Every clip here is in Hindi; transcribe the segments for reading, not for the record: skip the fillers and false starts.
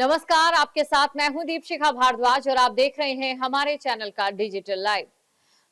नमस्कार, आपके साथ मैं हूं दीपशिखा भारद्वाज और आप देख रहे हैं हमारे चैनल का डिजिटल लाइव।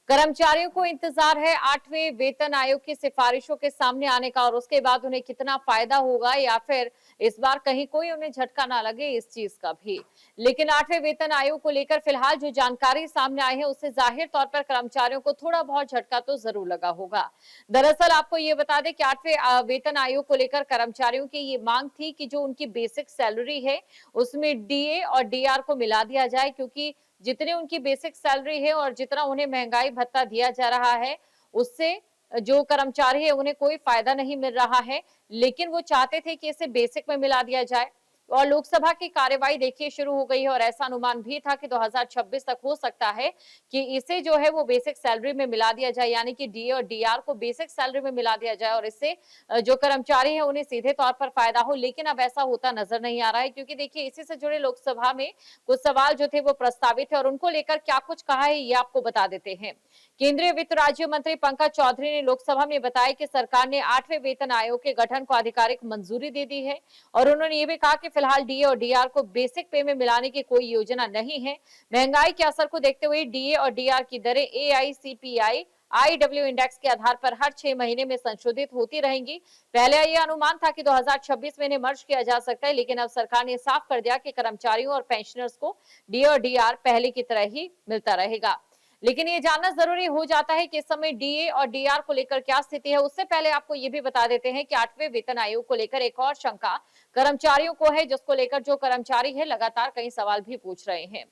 कर्मचारियों को इंतजार है 8वें वेतन आयोग की सिफारिशों के सामने आने का और उसके बाद उन्हें कितना फायदा होगा या फिर इस बार कहीं कोई उन्हें झटका ना लगे इस चीज का भी। लेकिन 8वें वेतन आयोग को लेकर फिलहाल जो जानकारी सामने आई है उससे जाहिर तौर पर कर्मचारियों को थोड़ा बहुत झटका तो जरूर लगा होगा। दरअसल आपको ये बता दें कि 8वें वेतन आयोग को लेकर कर्मचारियों की ये मांग थी कि जो उनकी बेसिक सैलरी है उसमें डीए और डीआर को मिला दिया जाए, क्योंकि जितनी उनकी बेसिक सैलरी है और जितना उन्हें महंगाई भत्ता दिया जा रहा है उससे जो कर्मचारी है उन्हें कोई फायदा नहीं मिल रहा है। लेकिन वो चाहते थे कि इसे बेसिक में मिला दिया जाए और लोकसभा की कार्यवाही देखिए शुरू हो गई है और ऐसा अनुमान भी था कि 2026 तक हो सकता है कि इसे जो है वो बेसिक सैलरी में मिला दिया जाए, यानी कि डी और डीआर को बेसिक सैलरी में मिला दिया जाए और इससे जो कर्मचारी है उन्हें सीधे तौर पर फायदा हो। लेकिन अब ऐसा होता नजर नहीं आ रहा है, क्योंकि देखिए इसी से जुड़े लोकसभा में कुछ सवाल जो थे वो प्रस्तावित है और उनको लेकर क्या कुछ कहा है ये आपको बता देते हैं। केंद्रीय वित्त राज्य मंत्री पंकज चौधरी ने लोकसभा में बताया कि सरकार ने 8वें वेतन आयोग के गठन को आधिकारिक मंजूरी दे दी है और उन्होंने ये भी कहा कि फिलहाल डीए और डीआर को बेसिक पे में मिलाने की कोई योजना नहीं है। महंगाई के असर को देखते हुए डीए और डीआर की दरें एआईसीपीआई आईडब्ल्यू इंडेक्स के आधार पर हर 6 महीने में संशोधित होती रहेंगी। पहले यह अनुमान था कि 2026 में इन्हें मर्ज किया जा सकता है, लेकिन अब सरकार ने साफ कर दिया कि कर्मचारियों और पेंशनर्स को डी और डीआर पहले की तरह ही मिलता रहेगा। लेकिन ये जानना जरूरी हो जाता है कि इस समय डीए और डीआर को लेकर क्या स्थिति है। उससे पहले आपको ये भी बता देते हैं कि 8वें वेतन आयोग को लेकर एक और शंका कर्मचारियों को है, जिसको लेकर जो कर्मचारी है लगातार कई सवाल भी पूछ रहे हैं।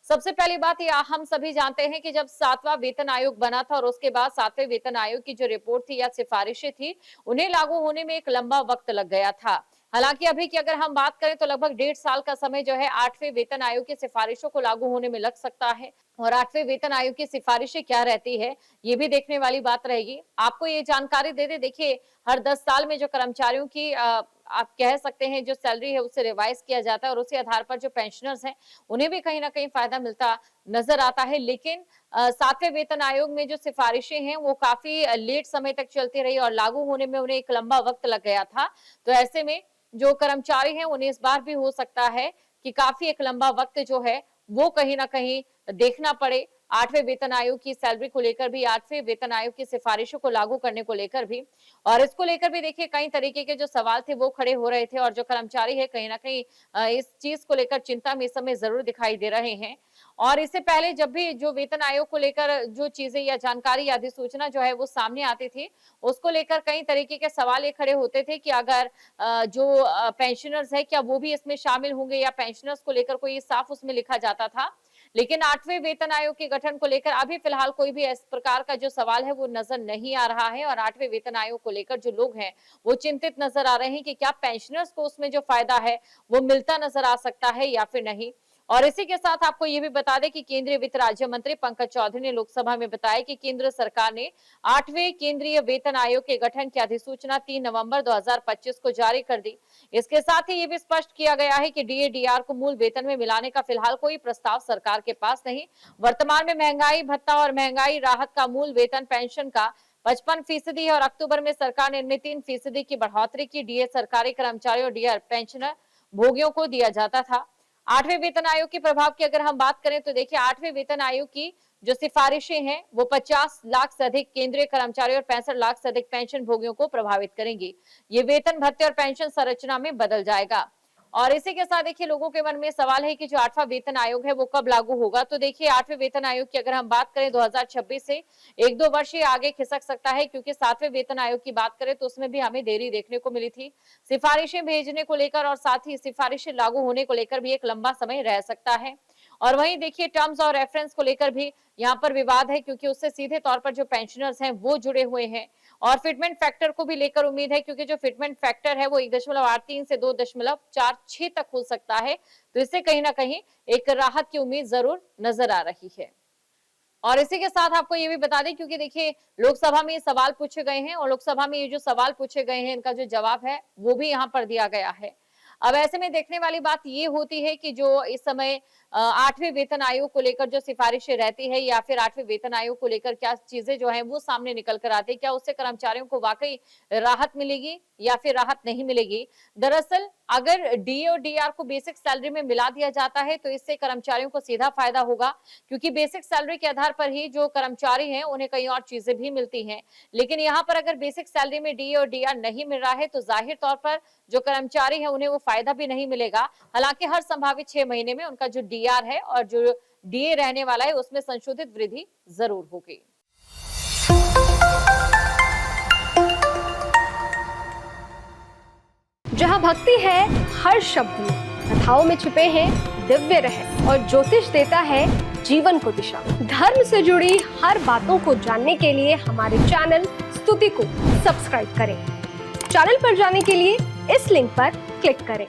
सबसे पहली बात ये हम सभी जानते हैं कि जब 7वां वेतन आयोग बना था और उसके बाद 7वें वेतन आयोग की जो रिपोर्ट थी या सिफारिशें थी उन्हें लागू होने में एक लंबा वक्त लग गया था। हालांकि अभी की अगर हम बात करें तो लगभग 1.5 साल का समय जो है 8वें वेतन आयोग की सिफारिशों को लागू होने में लग सकता है। और 8वें वेतन आयोग की सिफारिशें क्या रहती है ये भी देखने वाली बात रहेगी। आपको ये जानकारी दे दे, देखिए हर 10 साल में जो कर्मचारियों की आप कह सकते हैं जो सैलरी है उसे रिवाइज किया जाता है और उसी आधार पर जो पेंशनर्स हैं उन्हें भी कहीं ना कहीं फायदा मिलता नजर आता है। लेकिन 7वें वेतन आयोग में जो सिफारिशें हैं वो काफी लेट समय तक चलती रही और लागू होने में उन्हें एक लंबा वक्त लग गया था। तो ऐसे में जो कर्मचारी हैं उन्हें इस बार भी हो सकता है कि काफी एक लंबा वक्त जो है वो कहीं ना कहीं देखना पड़े। 8वें वेतन आयोग की सैलरी को लेकर भी, 8वें वेतन आयोग की सिफारिशों को लागू करने को लेकर भी, और इसको लेकर भी देखिए कई तरीके के जो सवाल थे वो खड़े हो रहे थे और जो कर्मचारी है कहीं ना कहीं इस चीज को लेकर चिंता में इस समय जरूर दिखाई दे रहे हैं। और इससे पहले जब भी जो वेतन आयोग को लेकर जो चीजें या जानकारी या अधिसूचना जो है वो सामने आती थी उसको लेकर कई तरीके के सवाल ये खड़े होते थे कि अगर जो पेंशनर्स है क्या वो भी इसमें शामिल होंगे या पेंशनर्स को लेकर कोई साफ उसमें लिखा जाता था। लेकिन 8वें वेतन आयोग के गठन को लेकर अभी फिलहाल कोई भी इस प्रकार का जो सवाल है वो नजर नहीं आ रहा है और 8वें वेतन आयोग को लेकर जो लोग हैं वो चिंतित नजर आ रहे हैं कि क्या पेंशनर्स को उसमें जो फायदा है वो मिलता नजर आ सकता है या फिर नहीं। और इसी के साथ आपको ये भी बता दें कि केंद्रीय वित्त राज्य मंत्री पंकज चौधरी ने लोकसभा में बताया कि केंद्र सरकार ने 8वें केंद्रीय वेतन आयोग के गठन की अधिसूचना 3 नवंबर 2025 को जारी कर दी। इसके साथ ही ये भी स्पष्ट किया गया है कि डीए-डीआर को मूल वेतन में मिलाने का फिलहाल कोई प्रस्ताव सरकार के पास नहीं। वर्तमान में महंगाई भत्ता और महंगाई राहत का मूल वेतन पेंशन का 55% है और अक्टूबर में सरकार ने इनमें 3% की बढ़ोतरी की। डीए सरकारी कर्मचारियों और डीआर पेंशनर भोगियों को दिया जाता था। 8वें वेतन आयोग के प्रभाव की अगर हम बात करें तो देखिए 8वें वेतन आयोग की जो सिफारिशें हैं वो 50 लाख से अधिक केंद्रीय कर्मचारियों और 65 लाख से अधिक पेंशन भोगियों को प्रभावित करेंगी। ये वेतन भत्ते और पेंशन संरचना में बदल जाएगा। और इसी के साथ देखिए लोगों के मन में सवाल है कि जो 8वां वेतन आयोग है वो कब लागू होगा। तो देखिए 8वें वेतन आयोग की अगर हम बात करें 2026 से 1-2 वर्ष ही आगे खिसक सकता है, क्योंकि 7वें वेतन आयोग की बात करें तो उसमें भी हमें देरी देखने को मिली थी सिफारिशें भेजने को लेकर और साथ ही सिफारिशें लागू होने को लेकर भी एक लंबा समय रह सकता है। और वहीं देखिए टर्म्स और रेफरेंस को लेकर भी यहाँ पर विवाद है, क्योंकि उससे सीधे तौर पर जो पेंशनर्स हैं वो जुड़े हुए हैं और फिटमेंट फैक्टर को भी लेकर उम्मीद है, क्योंकि जो फिटमेंट फैक्टर है वो 1.83 से 2.46 तक हो सकता है। तो इससे कहीं ना कहीं एक राहत की उम्मीद जरूर नजर आ रही है। और इसी के साथ आपको ये भी बता दें, क्योंकि देखिए लोकसभा में ये सवाल पूछे गए हैं और लोकसभा में ये जो सवाल पूछे गए हैं इनका जो जवाब है वो भी यहाँ पर दिया गया है। अब ऐसे में देखने वाली बात ये होती है कि जो इस समय 8वें वेतन आयोग को लेकर जो सिफारिशें रहती है या फिर 8वें वेतन आयोग को लेकर क्या चीजें जो है वो सामने निकल कर आती है, क्या उससे कर्मचारियों को वाकई राहत मिलेगी या फिर राहत नहीं मिलेगी। दरअसल अगर डीए और डीआर को बेसिक सैलरी में मिला दिया जाता है तो इससे कर्मचारियों को सीधा फायदा होगा, क्योंकि बेसिक सैलरी के आधार पर ही जो कर्मचारी हैं उन्हें कई और चीजें भी मिलती हैं। लेकिन यहाँ पर अगर बेसिक सैलरी में डीए और डीआर नहीं मिल रहा है तो जाहिर तौर पर जो कर्मचारी है उन्हें वो फायदा भी नहीं मिलेगा। हालांकि हर संभावित 6 महीने में उनका जो डीआर है और जो डीए रहने वाला है उसमें संशोधित वृद्धि जरूर होगी। जहाँ भक्ति है हर शब्द में, कथाओं में छुपे हैं दिव्य रहस्य और ज्योतिष देता है जीवन को दिशा। धर्म से जुड़ी हर बातों को जानने के लिए हमारे चैनल स्तुति को सब्सक्राइब करें। चैनल पर जाने के लिए इस लिंक पर क्लिक करें।